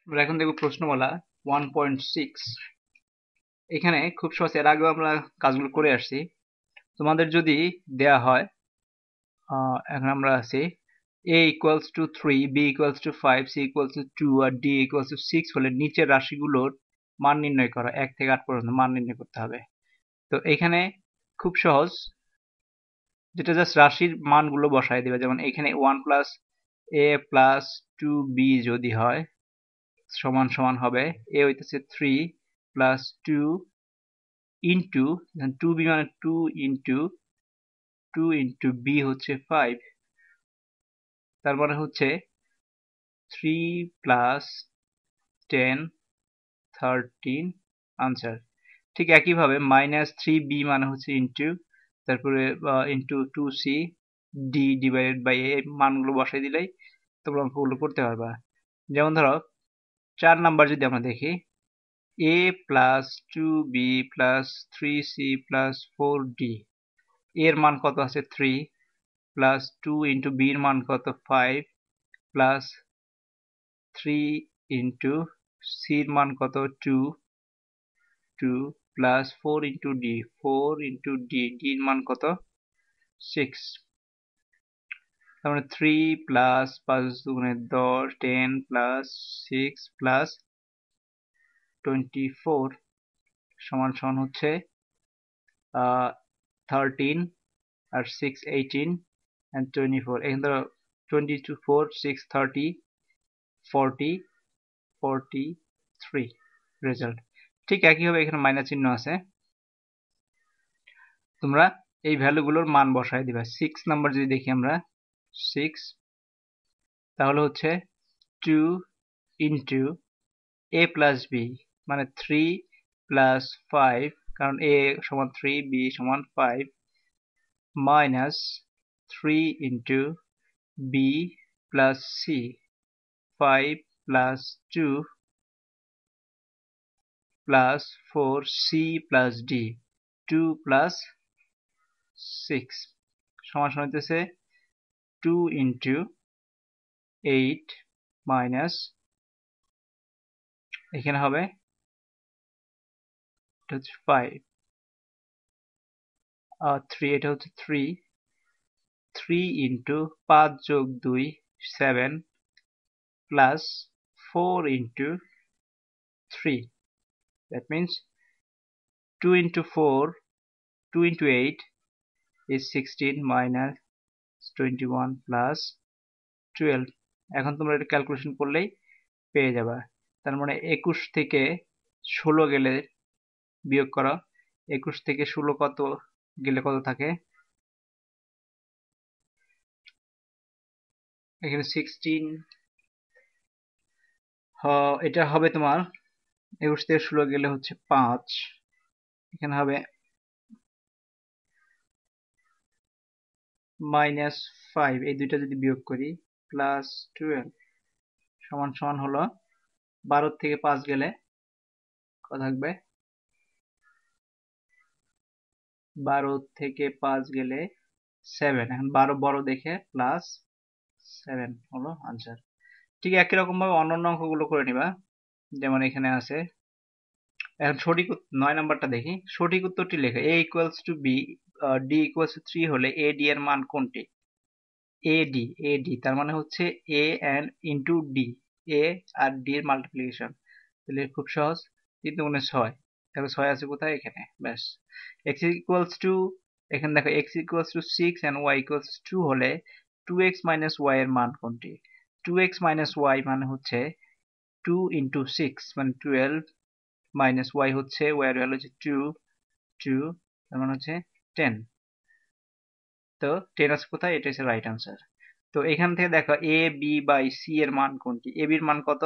আমরা এখন দেখব প্রশ্নমালা 1.6। এখানে খুব সহজ, এর আগেও আমরা কাজগুলো করে আসছি। তোমাদের যদি দেয়া হয়, এখন আমরা আছি a equals to 3, b equals to 5, c equals to 2 R d equals to 6 হলে নিচের রাশিগুলোর মান নির্ণয় করা, 1 থেকে 8 পর্যন্ত মান নির্ণয় করতে হবে। তো এখানে খুব সহজ, যেটা জাস্ট রাশির মানগুলো বসায় দিবে। যেমন এখানে 1 প্লাস a প্লাস 2b যদি হয় সমান সমান হবে a হইতেছে 3 প্লাস 2 ইন্টু 2b মানে 2 ইন্টু b হচ্ছে 5, তার মানে হচ্ছে 3 প্লাস 10 13 আনসার। ঠিক একইভাবে মাইনাস 3b মানে হচ্ছে ইন্টু, তারপরে into 2c d divided by a, মানগুলো বসাই দিলেই তোমরা অঙ্কগুলো করতে পারবা। যেমন ধরো 4 নাম্বার যদি আমরা দেখি, a plus 2b plus 3c plus 4d, এর মান কত আছে 3, প্লাস 2 ইন্টু b এর মান কত 5, প্লাস 3 ইন্টু c এর মান কত 2 plus 4 into d, 4 into d এর মান কত 6। তার মানে 3 প্লাস 5 দুগুণে 10, 10 প্লাস 6 প্লাস 24 সমান সমান হচ্ছে 13 আর 6 18 and 24। এখানে ধরো 24 6 30 40 43 রেজাল্ট। ঠিক একইভাবে এখানে মাইনাস চিহ্ন আছে, তোমরা এই ভ্যালুগুলোর মান বসায় দিবা। 6 নাম্বার যদি দেখি আমরা 6, তাহলে হচ্ছে 2 ইন্টু a প্লাস b মানে 3 প্লাস 5, কারণ a সমান 3 b সমান 5, minus 3 into b plus c 5 plus 2 plus 4 c plus d 2 plus 6 সমান সমান হইতেছে 2 ইন্টু 8 মাইনাস, এখানে হবে এটা হচ্ছে 5 আর 3, এটা হচ্ছে 3 ইন্টু 5 যোগ 2 7 plus 4 into 3, that means 2 into 4, 2 into 8 is 16 minus 21 plus 12। এখন তোমরা এটা ক্যালকুলেশন করলেই পেয়ে যাবা। তার মানে 21 থেকে 16 গেলে বিয়োগ করো, 21 থেকে 16 কত গেলে কত থাকে, এখানে 16, এটা হবে তোমার 21 থেকে 16 গেলে হচ্ছে 5, এখানে হবে মাইনাস 5, এই দুইটা যদি বিয়োগ করি প্লাস 12 সমান সমান হলো 12 থেকে 5 গেলে কত থাকবে, 12 থেকে 5 গেলে 7, এখন 12 বড় দেখে প্লাস 7 হলো আনসার। ঠিক একই রকম ভাবে অন্যান্য অঙ্কগুলো করে নিবা। যেমন এখানে আছে, এখন সঠিক 9 নাম্বারটা দেখি। সঠিক উত্তরটি লেখা, a equals to b, d equals to 3 হলে a d এর মান কোনটি? ad তার মানে হচ্ছে a and into d, a আর d এর মাল্টিপ্লিকেশন। তাহলে খুব সহজ, 3 দুগুণে 6, তাহলে 6 আছে কোথায়, এখানে, ব্যাস। x ইকুয়ালস টু, এখানে দেখো x equals to 6 and y equals to 2 হলে 2x মাইনাস y এর মান কোনটি? 2x মাইনাস y মানে হচ্ছে 2 ইন্টু 6 মানে 12, মাইনাস y হচ্ছে, y এর ভ্যালু হচ্ছে 2, তার মানে হচ্ছে 10। তো 10 আছে কোথায়, এটা হচ্ছে রাইট আনসার। তো এখান থেকে দেখো a b বাই c এর মান কোনটি? a b এর মান কত,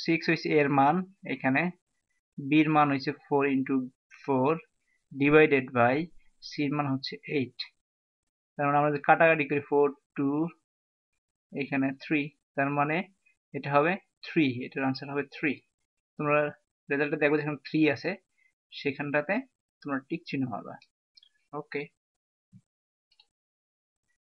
6 হইছে এর মান, এখানে b এর মান হইছে 4 ইন্টু 4 ডিভাইডেড বাই c এর মান হচ্ছে 8। তার মানে আমরা যদি কাটাকাটি করি 4 2, এখানে 3, তার মানে এটা হবে 3, এটার আনসার হবে 3। তোমরা রেজাল্টে দেখো যেখানে 3 আছে সেখানটাতে তোমরা টিক চিহ্ন পাবা। ওকে।